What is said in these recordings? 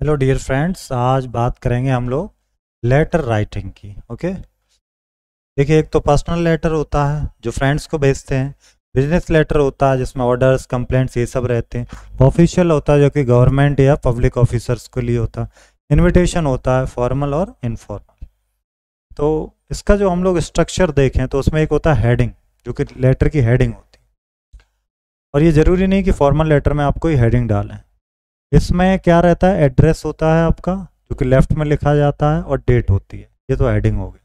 Hello dear friends, आज बात करेंगे हम लोग लेटर राइटिंग की। ओके, देखिए, एक तो पर्सनल लेटर होता है जो फ्रेंड्स को भेजते हैं। बिजनेस लेटर होता है जिसमें ऑर्डर्स, कंप्लेंट्स ये सब रहते हैं। ऑफिशियल होता है जो कि गवर्नमेंट या पब्लिक ऑफिसर्स के लिए होता है। इनविटेशन होता है फॉर्मल और इनफॉर्मल। तो इसका जो हम लोग स्ट्रक्चर देखें तो उसमें एक होता है हेडिंग, जो कि लेटर की हेडिंग होती है। और ये ज़रूरी नहीं कि फॉर्मल लेटर में आप कोई हेडिंग डालें। इसमें क्या रहता है, एड्रेस होता है आपका जो कि लेफ्ट में लिखा जाता है, और डेट होती है। ये तो हेडिंग हो गई।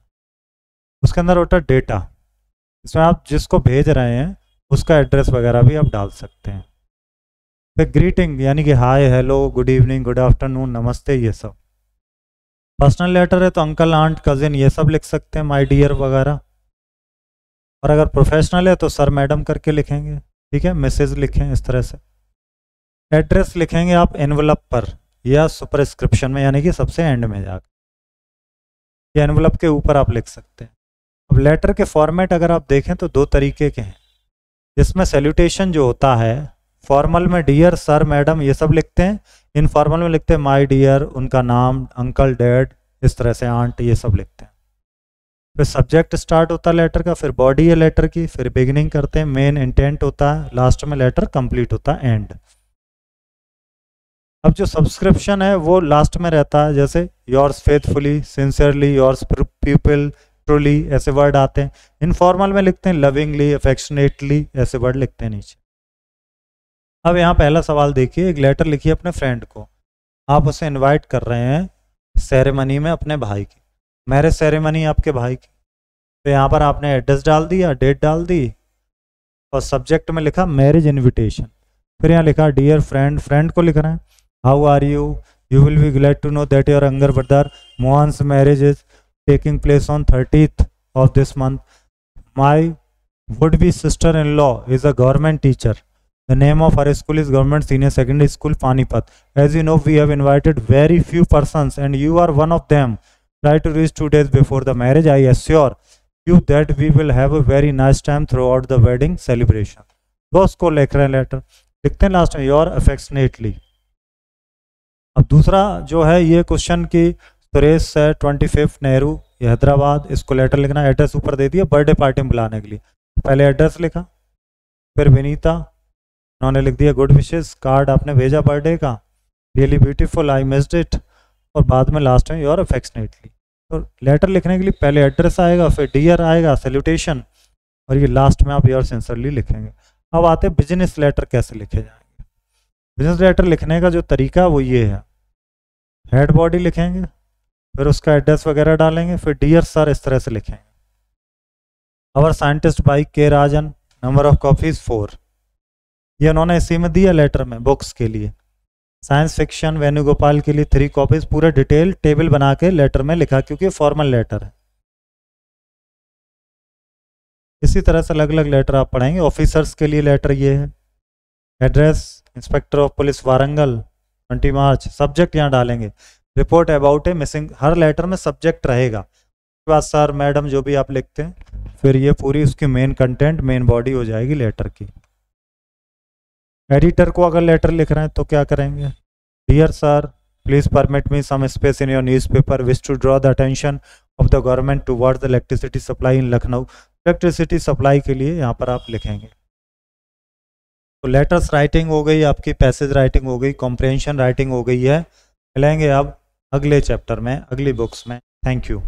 उसके अंदर होता है डेटा। इसमें आप जिसको भेज रहे हैं उसका एड्रेस वगैरह भी आप डाल सकते हैं। फिर ग्रीटिंग यानी कि hi, hello, good evening, good afternoon, namaste, ये सब। पर्सनल लेटर है तो अंकल, आंट, कजिन ये सब लिख सकते हैं, माय डियर वगैरह। और अगर प्रोफेशनल है तो सर, मैडम करके लिखेंगे। ठीक है, मैसेज लिखें इस तरह से। एड्रेस लिखेंगे आप एनवलप पर या सुपरस्क्रिप्शन में, यानी कि सबसे एंड में जाकर, या एनवलप के ऊपर आप लिख सकते हैं। अब लेटर के फॉर्मेट अगर आप देखें तो दो तरीके के हैं। जिसमें सैल्यूटेशन जो होता है, फॉर्मल में डियर, सर, मैडम ये सब लिखते हैं। इनफॉर्मल में लिखते हैं माय डियर, उनका नाम, अंकल, डैड, इस तरह से आंट, ये सब लिखते हैं। फिर सब्जेक्ट स्टार्ट होता है लेटर का, फिर बॉडी है लेटर की, फिर बिगिनिंग करते हैं, मेन इंटेंट होता है, लास्ट में लेटर कंप्लीट होता है, एंड। अब जो सब्सक्रिप्शन है वो लास्ट में रहता है, जैसे yours faithfully, sincerely, yours people, truly, ऐसे वर्ड आते हैं। इनफॉर्मल में लिखते हैं लविंगली, अफेक्शनेटली, ऐसे वर्ड लिखते हैं नीचे। अब यहाँ पहला सवाल देखिए, एक लेटर लिखिए अपने फ्रेंड को। आप उसे इनवाइट कर रहे हैं सेरेमनी में अपने भाई की, मैरिज सेरेमनी आपके भाई की। तो यहाँ पर आपने एड्रेस डाल दिया, डेट डाल दी, और सब्जेक्ट में लिखा मैरिज इनविटेशन। फिर यहाँ लिखा डियर फ्रेंड, फ्रेंड को लिख रहे हैं how are you, you will be glad to know that your younger brother Mohan's marriage is taking place on 30th of this month. My would-be sister-in-law is a government teacher. The name of her school is Government Senior Secondary School, Panipat. As you know, we have invited very few persons and you are one of them. Try to reach 2 days before the marriage. I assure you that we will have a very nice time throughout the wedding celebration. दोस्त को लिख रहे हैं letter, लिखते हैं last में your affectionately. अब दूसरा जो है ये क्वेश्चन की, सुरेश है 25 नेहरू, ये हैदराबाद, इसको लेटर लिखना। एड्रेस ऊपर दे दिया बर्थडे पार्टी में बुलाने के लिए। पहले एड्रेस लिखा, फिर विनीता, उन्होंने लिख दिया गुड विशेस, कार्ड आपने भेजा बर्थडे का, really beautiful, I missed it, और बाद में लास्ट में योर अफेक्शनेटली। तो लेटर लिखने के लिए पहले एड्रेस आएगा, फिर डियर आएगा, सैल्यूटेशन, और ये लास्ट में आप योर सिंसियरली लिखेंगे। अब आते हैं बिजनेस लेटर कैसे लिखे जाएंगे। बिजनेस लेटर लिखने का जो तरीका वो ये है, हेड बॉडी लिखेंगे, फिर उसका एड्रेस वगैरह डालेंगे, फिर डियर सर इस तरह से लिखेंगे। अवर साइंटिस्ट बाई के राजन, नंबर ऑफ कॉपीज 4, ये उन्होंने इसी में दिया लेटर में, बुक्स के लिए। साइंस फिक्शन वेणुगोपाल के लिए 3 कॉपीज, पूरे डिटेल टेबल बना के लेटर में लिखा, क्योंकि फॉर्मल लेटर है। इसी तरह से अलग अलग लेटर आप पढ़ेंगे। ऑफिसर्स के लिए लेटर ये है, address inspector of police Warangal 20 March, subject यहाँ डालेंगे रिपोर्ट अबाउट ए मिसिंग, हर लेटर में सब्जेक्ट रहेगा। उसके बाद सर, मैडम जो भी आप लिखते हैं, फिर ये पूरी उसकी मेन कंटेंट, मेन बॉडी हो जाएगी लेटर की। एडिटर को अगर लेटर लिख रहे हैं तो क्या करेंगे, dear sir, please permit me some space in your newspaper, wish to draw the attention of the government towards the electricity supply in Lucknow. Electricity supply के लिए यहाँ पर आप लिखेंगे। तो लेटर्स राइटिंग हो गई आपकी, पैसेज राइटिंग हो गई, कॉम्प्रहेंशन राइटिंग हो गई है। मिलेंगे अब अगले चैप्टर में, अगली बुक्स में। Thank you.